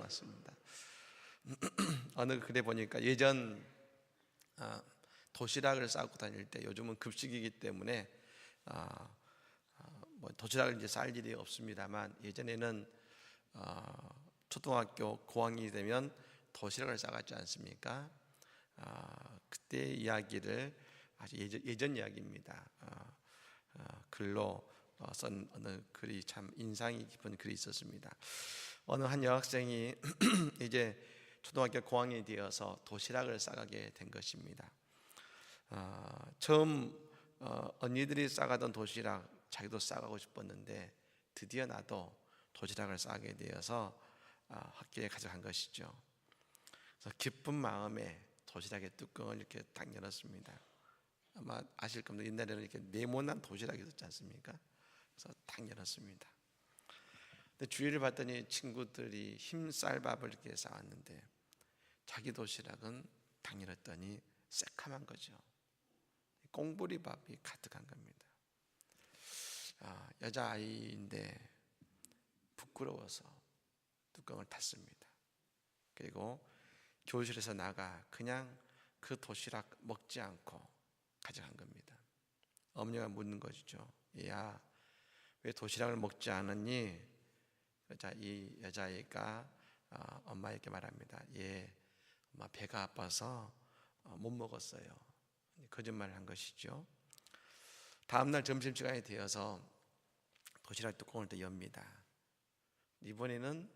나왔습니다. 어느 글에 보니까 예전 도시락을 싸고 다닐 때, 요즘은 급식이기 때문에 뭐 도시락을 이제 쌀 일이 없습니다만, 예전에는 초등학교 고학년이 되면 도시락을 싸갔지 않습니까? 그때 이야기를, 아주 예전 이야기입니다. 글로 쓴 어느 글이 참 인상이 깊은 글이 있었습니다. 어느 한 여학생이 이제 초등학교 고학년이 되어서 도시락을 싸가게 된 것입니다. 처음 언니들이 싸가던 도시락 자기도 싸가고 싶었는데, 드디어 나도 도시락을 싸게 되어서 학교에 가져간 것이죠. 그래서 기쁜 마음에 도시락의 뚜껑을 이렇게 딱 열었습니다. 아마 아실 겁니다. 옛날에는 이렇게 네모난 도시락이 있었지 않습니까? 그래서 딱 열었습니다. 근데 주위를 봤더니 친구들이 흰쌀밥을 이렇게 싸왔는데, 자기 도시락은 딱 열었더니 새카만 거죠. 꽁보리밥이 가득한 겁니다. 여자아이인데 부끄러워서 뚜껑을 닫습니다. 그리고 교실에서 나가 그냥 그 도시락 먹지 않고 가져간 겁니다. 어머니가 묻는 것이죠. 얘야, 왜 도시락을 먹지 않았니? 이 여자아이가 엄마에게 말합니다. 예, 엄마 배가 아파서 못 먹었어요. 거짓말을 한 것이죠. 다음날 점심시간이 되어서 도시락 뚜껑을 또 엽니다. 이번에는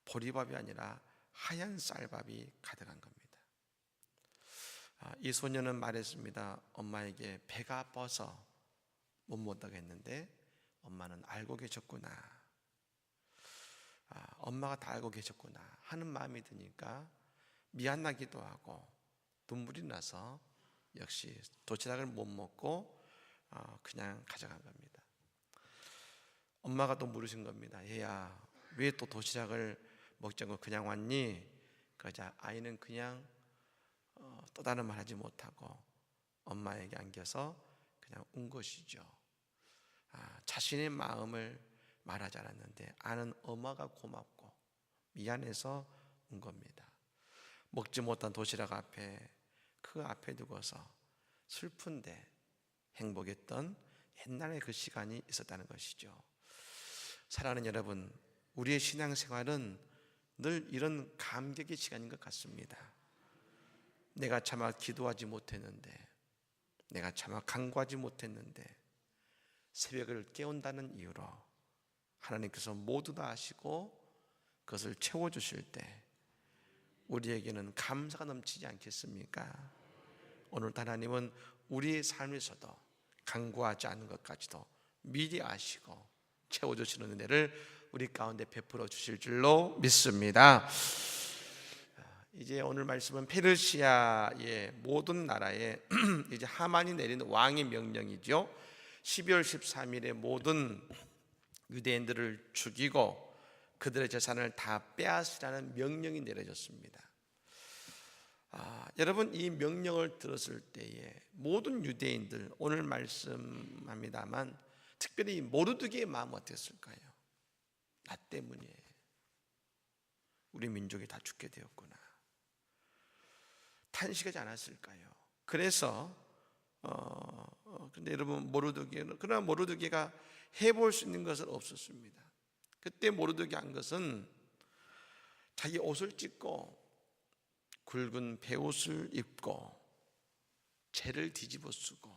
보리밥이 아니라 하얀 쌀밥이 가득한 겁니다. 이 소녀는 말했습니다. 엄마에게 배가 아파서 못 먹었다고 했는데 엄마는 알고 계셨구나. 엄마가 다 알고 계셨구나 하는 마음이 드니까 미안하기도 하고 눈물이 나서 역시 도시락을 못 먹고 그냥 가져간 겁니다. 엄마가 또 물으신 겁니다. 얘야, 왜 또 도시락을 먹지 않고 그냥 왔니? 그러자 아이는 그냥 또 다른 말 하지 못하고 엄마에게 안겨서 그냥 운 것이죠. 자신의 마음을 말하지 않았는데 아는 엄마가 고맙고 미안해서 운 겁니다. 먹지 못한 도시락 앞에, 그 앞에 두고서 슬픈데 행복했던 옛날의 그 시간이 있었다는 것이죠. 사랑하는 여러분, 우리의 신앙생활은 늘 이런 감격의 시간인 것 같습니다. 내가 차마 기도하지 못했는데, 내가 차마 간구하지 못했는데 새벽을 깨운다는 이유로 하나님께서 모두 다 아시고 그것을 채워주실 때 우리에게는 감사가 넘치지 않겠습니까? 오늘 하나님은 우리의 삶에서도 간구하지 않은 것까지도 미리 아시고 채워주시는 은혜를 우리 가운데 베풀어 주실 줄로 믿습니다. 이제 오늘 말씀은 페르시아의 모든 나라에 이제 하만이 내린 왕의 명령이죠. 12월 13일에 모든 유대인들을 죽이고 그들의 재산을 다 빼앗으라는 명령이 내려졌습니다. 여러분, 이 명령을 들었을 때에 모든 유대인들, 오늘 말씀합니다만 특별히 모르드게의 마음은 어땠을까요? 나 때문에 우리 민족이 다 죽게 되었구나, 탄식하지 않았을까요? 그래서 근데 여러분, 그러나 모르드게가 해볼 수 있는 것은 없었습니다. 그때 모르드게 한 것은 자기 옷을 찢고 굵은 베옷을 입고 재를 뒤집어 쓰고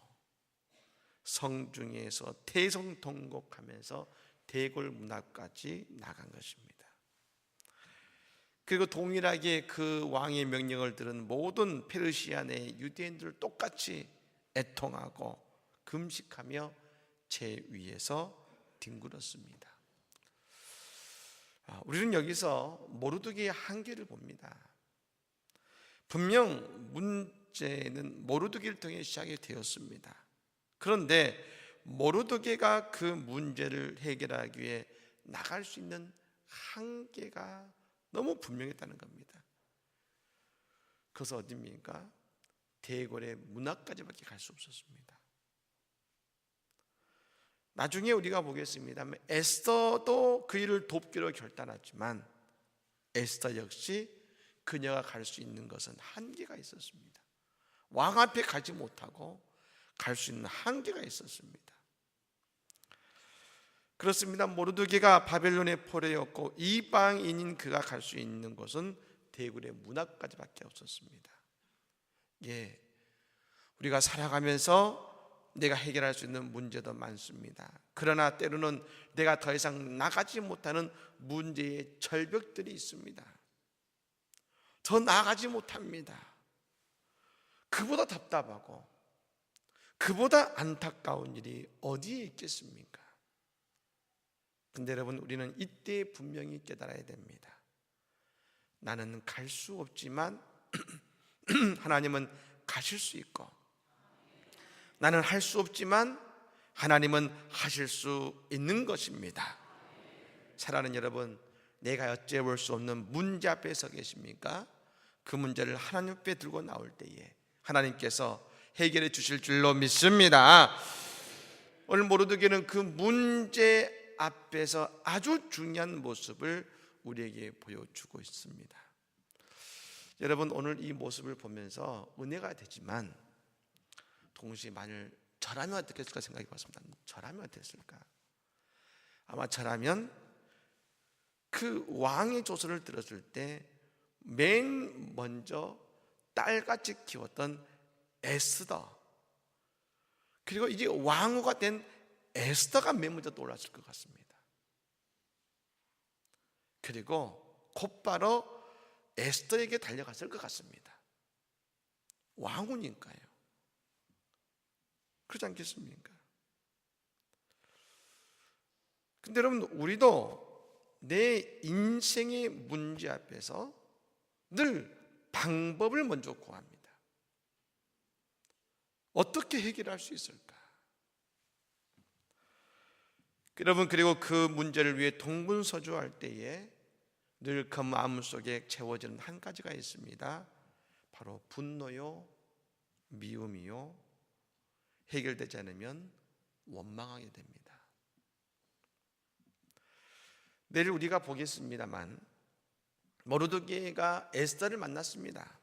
성중에서 대성통곡하면서 대궐 문 앞까지 나간 것입니다. 그리고 동일하게 그 왕의 명령을 들은 모든 페르시아 내 유대인들 똑같이 애통하고 금식하며 제 위에서 뒹굴었습니다. 우리는 여기서 모르드게의 한계를 봅니다. 분명 문제는 모르드게를 통해 시작이 되었습니다. 그런데 모르드게가 그 문제를 해결하기 위해 나갈 수 있는 한계가 너무 분명했다는 겁니다. 그것은 어디입니까? 대궐의 문 앞까지밖에 갈 수 없었습니다. 나중에 우리가 보겠습니다. 에스더도 그 일을 돕기로 결단하지만 에스더 역시 그녀가 갈 수 있는 것은 한계가 있었습니다. 왕 앞에 가지 못하고 갈 수 있는 한계가 있었습니다. 그렇습니다. 모르드게가 바벨론의 포로였고 이방인인 그가 갈 수 있는 곳은 대굴의 문 앞까지밖에 없었습니다. 예, 우리가 살아가면서 내가 해결할 수 있는 문제도 많습니다. 그러나 때로는 내가 더 이상 나가지 못하는 문제의 절벽들이 있습니다. 더 나가지 못합니다. 그보다 답답하고 그보다 안타까운 일이 어디에 있겠습니까? 근데 여러분, 우리는 이때 분명히 깨달아야 됩니다. 나는 갈 수 없지만 하나님은 가실 수 있고, 나는 할 수 없지만 하나님은 하실 수 있는 것입니다. 사랑하는 여러분, 내가 어찌해볼 수 없는 문제 앞에 서 계십니까? 그 문제를 하나님 앞에 들고 나올 때에 하나님께서 해결해 주실 줄로 믿습니다. 오늘 모르드게는 그 문제 앞에서 아주 중요한 모습을 우리에게 보여주고 있습니다. 여러분, 오늘 이 모습을 보면서 은혜가 되지만 동시에 만일 저라면 어떻겠을까 생각해 봤습니다. 저라면 어땠을까? 아마 저라면 그 왕의 조서를 들었을 때 맨 먼저 딸같이 키웠던 에스더, 그리고 이제 왕후가 된 에스더가 맨 먼저 떠올랐을 것 같습니다. 그리고 곧바로 에스더에게 달려갔을 것 같습니다. 왕후니까요. 그렇지 않겠습니까? 근데 여러분, 우리도 내 인생의 문제 앞에서 늘 방법을 먼저 구합니다. 어떻게 해결할 수 있을까? 여러분, 그리고 그 문제를 위해 동분서주할 때에 늘 그 마음속에 채워지는 한 가지가 있습니다. 바로 분노요, 미움이요, 해결되지 않으면 원망하게 됩니다. 내일 우리가 보겠습니다만 모르드게가 에스더를 만났습니다.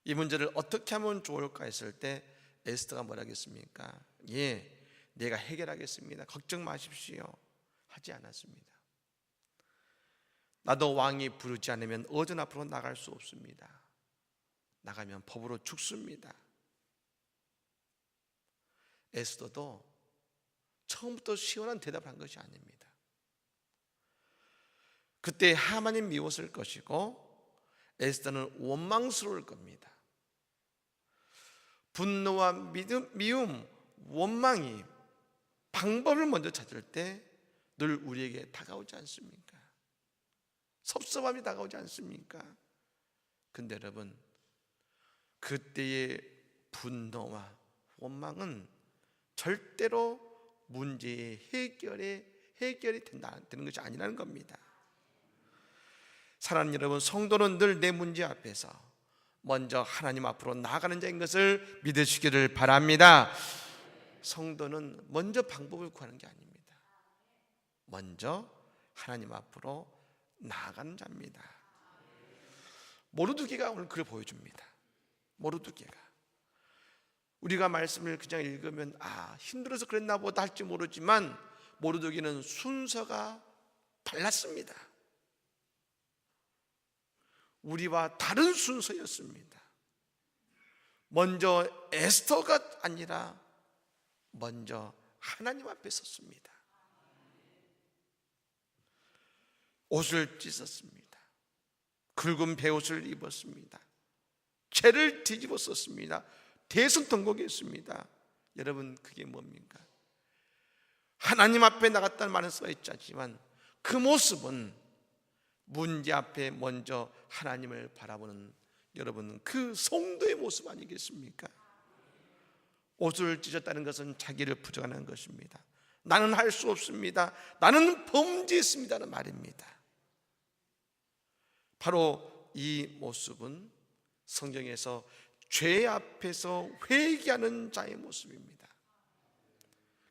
이 문제를 어떻게 하면 좋을까 했을 때 에스더가 뭐라 하겠습니까? 예, 내가 해결하겠습니다. 걱정 마십시오. 하지 않았습니다. 나도 왕이 부르지 않으면 어전 앞으로 나갈 수 없습니다. 나가면 법으로 죽습니다. 에스더도 처음부터 시원한 대답을 한 것이 아닙니다. 그때 하만이 미웠을 것이고 에스더는 원망스러울 겁니다. 분노와 미움, 원망이 방법을 먼저 찾을 때 늘 우리에게 다가오지 않습니까? 섭섭함이 다가오지 않습니까? 근데 여러분, 그때의 분노와 원망은 절대로 문제의 해결이 되는 것이 아니라는 겁니다. 사랑하는 여러분, 성도는 늘 내 문제 앞에서 먼저 하나님 앞으로 나아가는 자인 것을 믿으시기를 바랍니다. 성도는 먼저 방법을 구하는 게 아닙니다. 먼저 하나님 앞으로 나아가는 자입니다. 모르드게가 오늘 그걸 보여줍니다. 모르드게가 우리가 말씀을 그냥 읽으면 힘들어서 그랬나 보다 할지 모르지만 모르드게는 순서가 달랐습니다. 우리와 다른 순서였습니다. 먼저 에스더가 아니라 먼저 하나님 앞에 섰습니다. 옷을 찢었습니다. 굵은 베옷을 입었습니다. 죄를 뒤집어 썼습니다. 대성통곡했습니다. 여러분, 그게 뭡니까? 하나님 앞에 나갔다는 말은 써있지 않지만 그 모습은 문제 앞에 먼저 하나님을 바라보는 여러분, 그 성도의 모습 아니겠습니까? 옷을 찢었다는 것은 자기를 부정하는 것입니다. 나는 할 수 없습니다. 나는 범죄했습니다는 말입니다. 바로 이 모습은 성경에서 죄 앞에서 회개하는 자의 모습입니다.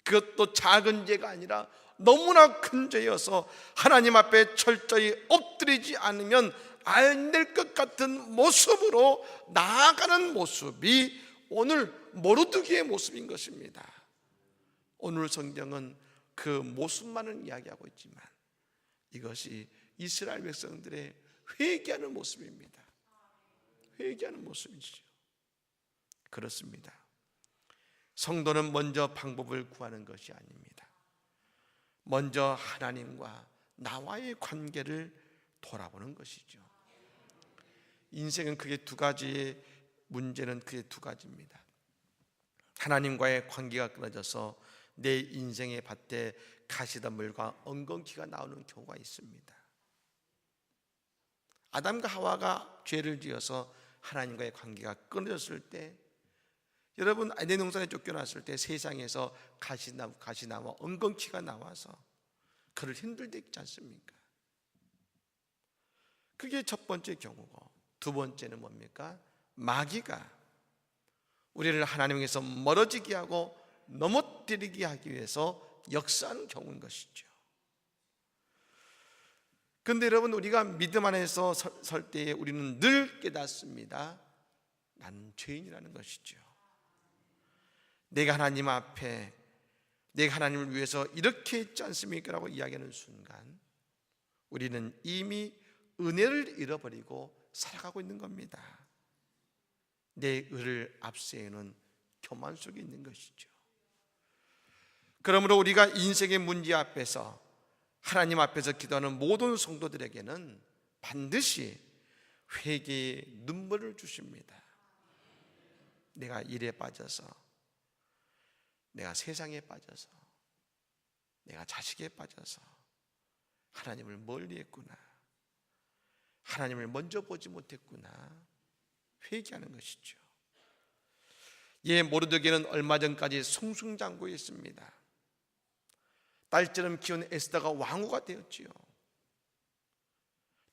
그것도 작은 죄가 아니라 너무나 큰 죄여서 하나님 앞에 철저히 엎드리지 않으면 안 될 것 같은 모습으로 나아가는 모습이 오늘 모르드기의 모습인 것입니다. 오늘 성경은 그 모습만을 이야기하고 있지만 이것이 이스라엘 백성들의 회개하는 모습입니다. 회개하는 모습이죠. 그렇습니다. 성도는 먼저 방법을 구하는 것이 아닙니다. 먼저 하나님과 나와의 관계를 돌아보는 것이죠. 인생은 크게 두 가지의 문제는 크게 두 가지입니다. 하나님과의 관계가 끊어져서 내 인생의 밭에 가시덤불과 엉겅퀴가 나오는 경우가 있습니다. 아담과 하와가 죄를 지어서 하나님과의 관계가 끊어졌을 때, 여러분 에덴 동산에 쫓겨났을 때 세상에서 가시나무와 엉겅퀴가 나와서 그를 힘들게 했지 않습니까? 그게 첫 번째 경우고, 두 번째는 뭡니까? 마귀가 우리를 하나님에게서 멀어지게 하고 넘어뜨리게 하기 위해서 역사하는 경우인 것이죠. 그런데 여러분, 우리가 믿음 안에서 설 때에 우리는 늘 깨닫습니다. 나는 죄인이라는 것이죠. 내가 하나님 앞에, 내가 하나님을 위해서 이렇게 했지 않습니까? 라고 이야기하는 순간 우리는 이미 은혜를 잃어버리고 살아가고 있는 겁니다. 내 의를 앞세우는 교만 속에 있는 것이죠. 그러므로 우리가 인생의 문제 앞에서, 하나님 앞에서 기도하는 모든 성도들에게는 반드시 회개의 눈물을 주십니다. 내가 일에 빠져서, 내가 세상에 빠져서, 내가 자식에 빠져서 하나님을 멀리했구나, 하나님을 먼저 보지 못했구나, 회개하는 것이죠. 모르드게는 얼마 전까지 승승장구했습니다. 딸처럼 키운 에스더가 왕후가 되었지요.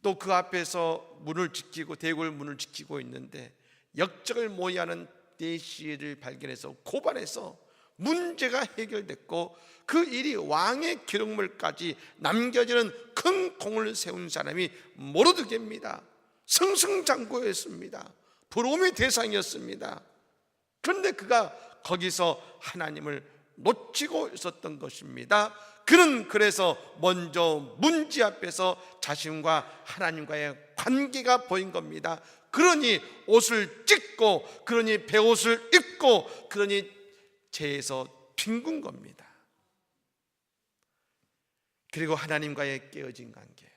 또 그 앞에서 문을 지키고, 대궐 문을 지키고 있는데 역적을 모의하는 대시를 발견해서 고발해서 문제가 해결됐고, 그 일이 왕의 기록물까지 남겨지는 큰 공을 세운 사람이 모르드게입니다. 승승장구였습니다. 부러움의 대상이었습니다. 그런데 그가 거기서 하나님을 놓치고 있었던 것입니다. 그는 그래서 먼저 문제 앞에서 자신과 하나님과의 관계가 보인 겁니다. 그러니 옷을 찢고, 그러니 베옷을 입고, 그러니 죄에서 빈군 겁니다. 그리고 하나님과의 깨어진 관계,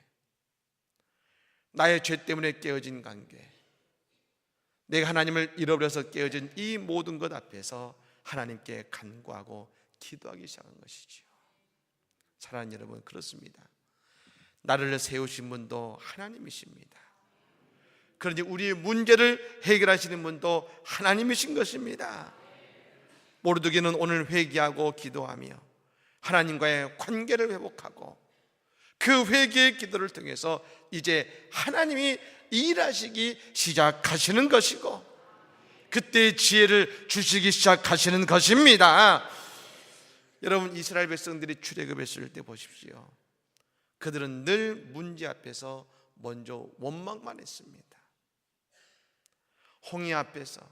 나의 죄 때문에 깨어진 관계, 내가 하나님을 잃어버려서 깨어진 이 모든 것 앞에서 하나님께 간구하고 기도하기 시작한 것이지요. 사랑하는 여러분, 그렇습니다. 나를 세우신 분도 하나님이십니다. 그러니 우리의 문제를 해결하시는 분도 하나님이신 것입니다. 모르드게는 오늘 회개하고 기도하며 하나님과의 관계를 회복하고, 그 회개의 기도를 통해서 이제 하나님이 일하시기 시작하시는 것이고, 그때 지혜를 주시기 시작하시는 것입니다. 여러분, 이스라엘 백성들이 출애굽했을 때 보십시오. 그들은 늘 문제 앞에서 먼저 원망만 했습니다. 홍해 앞에서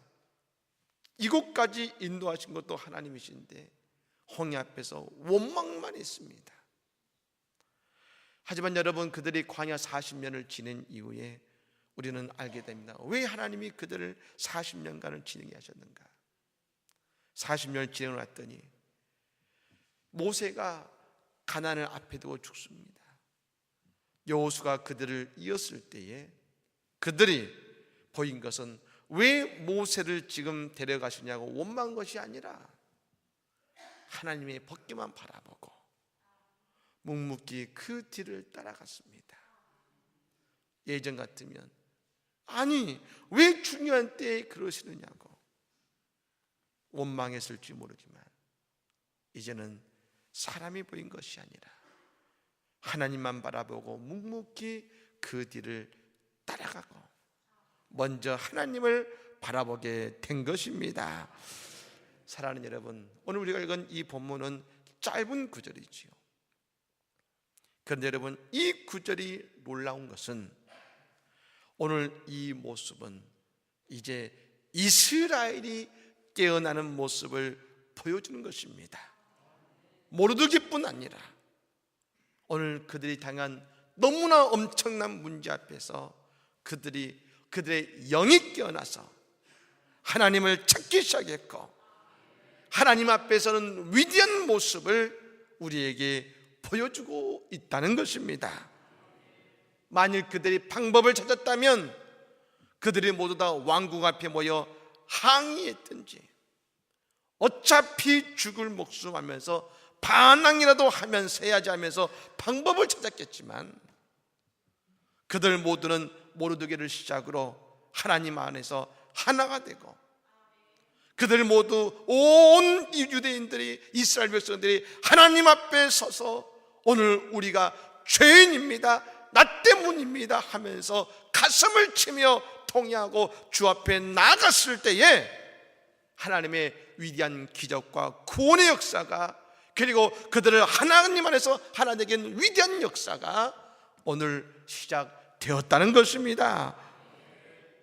이곳까지 인도하신 것도 하나님이신데 홍해 앞에서 원망만 했습니다. 하지만 여러분, 그들이 광야 40년을 지낸 이후에 우리는 알게 됩니다. 왜 하나님이 그들을 40년간을 진행해 하셨는가? 40년을 진행을 했더니 모세가 가나안을 앞에 두고 죽습니다. 여호수아가 그들을 이었을 때에 그들이 보인 것은 왜 모세를 지금 데려가시냐고 원망한 것이 아니라 하나님의 벗기만 바라보고 묵묵히 그 뒤를 따라갔습니다. 예전 같으면 아니 왜 중요한 때에 그러시느냐고 원망했을지 모르지만 이제는 사람이 보인 것이 아니라 하나님만 바라보고 묵묵히 그 뒤를 따라가고 먼저 하나님을 바라보게 된 것입니다. 사랑하는 여러분, 오늘 우리가 읽은 이 본문은 짧은 구절이지요. 그런데 여러분, 이 구절이 놀라운 것은 오늘 이 모습은 이제 이스라엘이 깨어나는 모습을 보여주는 것입니다. 모르드기뿐 아니라 오늘 그들이 당한 너무나 엄청난 문제 앞에서 그들의 영이 깨어나서 하나님을 찾기 시작했고, 하나님 앞에서는 위대한 모습을 우리에게 보여주고 있다는 것입니다. 만일 그들이 방법을 찾았다면 그들이 모두 다 왕궁 앞에 모여 항의했든지, 어차피 죽을 목숨 하면서 반항이라도 하면서 해야지 하면서 방법을 찾았겠지만, 그들 모두는 모르드게를 시작으로 하나님 안에서 하나가 되고, 그들 모두 온 유대인들이, 이스라엘 백성들이 하나님 앞에 서서 오늘 우리가 죄인입니다, 나 때문입니다 하면서 가슴을 치며 통회하고 주 앞에 나갔을 때에 하나님의 위대한 기적과 구원의 역사가, 그리고 그들을 하나님 안에서 하나 되게 하는 위대한 역사가 오늘 시작되었다는 것입니다.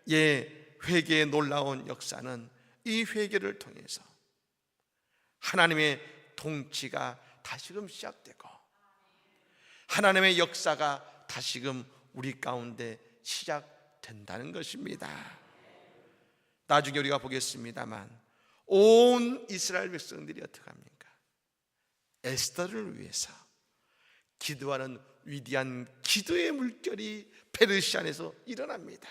회개의 놀라운 역사는 이 회개를 통해서 하나님의 통치가 다시금 시작되고, 하나님의 역사가 다시금 우리 가운데 시작된다는 것입니다. 나중에 우리가 보겠습니다만 온 이스라엘 백성들이 어떻게 합니까? 에스더를 위해서 기도하는 위대한 기도의 물결이 페르시아 안에서 일어납니다.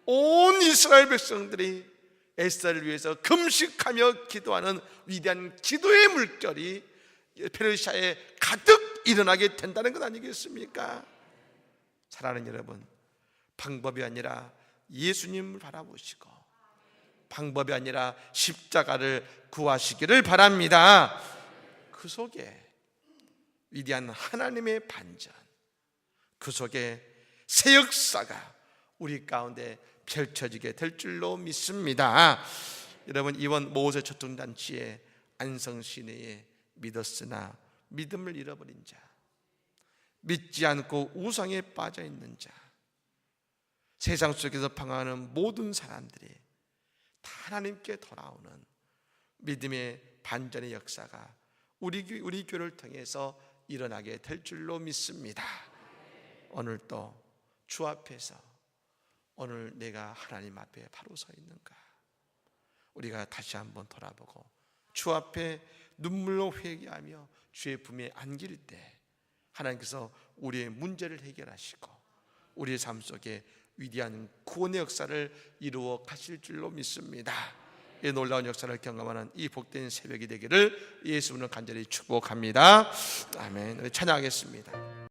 온 이스라엘 백성들이 에스더를 위해서 금식하며 기도하는 위대한 기도의 물결이 페르시아에 가득 일어나게 된다는 것 아니겠습니까? 사랑하는 여러분, 방법이 아니라 예수님을 바라보시고, 방법이 아니라 십자가를 구하시기를 바랍니다. 그 속에 위대한 하나님의 반전, 그 속에 새 역사가 우리 가운데 펼쳐지게 될 줄로 믿습니다. 여러분, 이번 모세 초통잔치에 안성시내에 믿었으나 믿음을 잃어버린 자, 믿지 않고 우상에 빠져 있는 자, 세상 속에서 방황하는 모든 사람들이 다 하나님께 돌아오는 믿음의 반전의 역사가 우리 교회를 통해서 일어나게 될 줄로 믿습니다. 오늘 또 주 앞에서 오늘 내가 하나님 앞에 바로 서 있는가, 우리가 다시 한번 돌아보고 주 앞에 눈물로 회개하며 주의 품에 안길 때 하나님께서 우리의 문제를 해결하시고 우리의 삶 속에 위대한 구원의 역사를 이루어 가실 줄로 믿습니다. 이 놀라운 역사를 경험하는 이 복된 새벽이 되기를 예수님을 간절히 축복합니다. 아멘. 찬양하겠습니다.